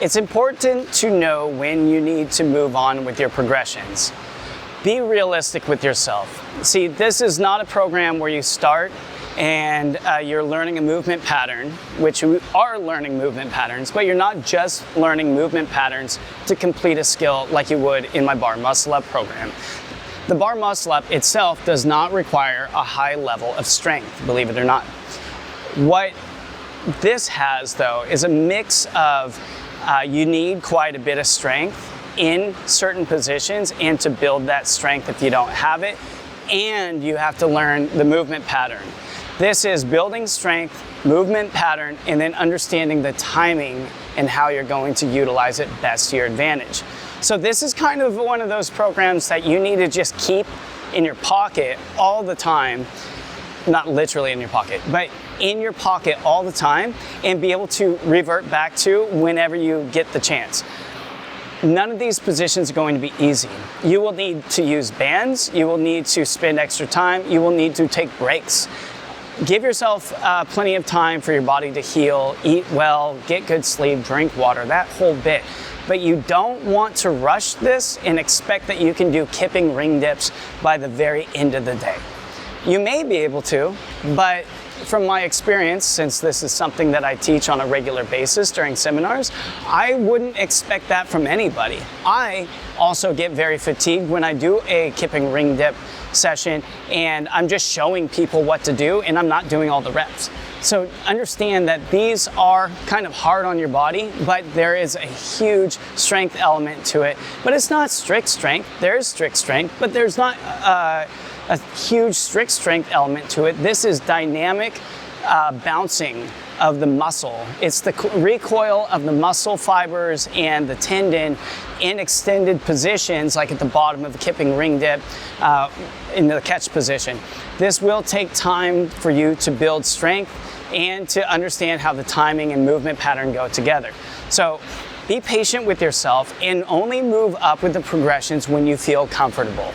It's important to know when you need to move on with your progressions. Be realistic with yourself. See, this is not a program where you start and you're learning a movement pattern, which you are learning movement patterns, but you're not just learning movement patterns to complete a skill like you would in my bar muscle up program. The bar muscle up itself does not require a high level of strength, believe it or not. What this has, though, is a mix of you need quite a bit of strength in certain positions and to build that strength if you don't have it, and you have to learn the movement pattern. This is building strength, movement pattern, and then understanding the timing and how you're going to utilize it best to your advantage. So this is kind of one of those programs that you need to just keep in your pocket all the time, not literally in your pocket, but in your pocket all the time, and be able to revert back to whenever you get the chance. None of these positions are going to be easy. You will need to use bands, you will need to spend extra time, you will need to take breaks. Give yourself plenty of time for your body to heal, eat well, get good sleep, drink water, that whole bit. But you don't want to rush this and expect that you can do kipping ring dips by the very end of the day. You may be able to, but from my experience, since this is something that I teach on a regular basis during seminars, I wouldn't expect that from anybody. I also get very fatigued when I do a kipping ring dip session and I'm just showing people what to do and I'm not doing all the reps. So understand that these are kind of hard on your body, but there is a huge strength element to it. But it's not strict strength. There is strict strength, but there's not a huge strict strength element to it. This is dynamic bouncing of the muscle. It's the recoil of the muscle fibers and the tendon in extended positions, like at the bottom of the kipping ring dip in the catch position. This will take time for you to build strength and to understand how the timing and movement pattern go together. So be patient with yourself and only move up with the progressions when you feel comfortable.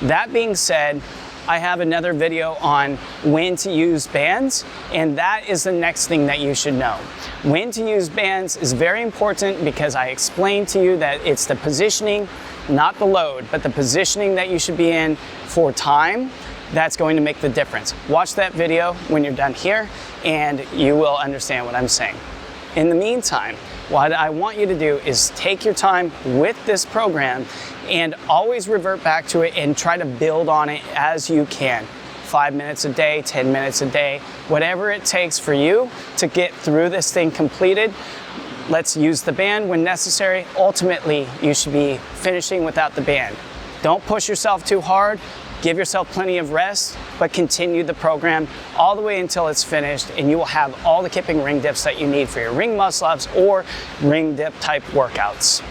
That being said, I have another video on when to use bands, and that is the next thing that you should know. When to use bands is very important because I explained to you that it's the positioning, not the load, but the positioning that you should be in for time that's going to make the difference. Watch that video when you're done here and you will understand what I'm saying. In the meantime, what I want you to do is take your time with this program and always revert back to it and try to build on it as you can. 5 minutes a day, 10 minutes a day, whatever it takes for you to get through this thing completed. Let's use the band when necessary. Ultimately, you should be finishing without the band. Don't push yourself too hard. Give yourself plenty of rest, but continue the program all the way until it's finished, and you will have all the kipping ring dips that you need for your ring muscle ups or ring dip type workouts.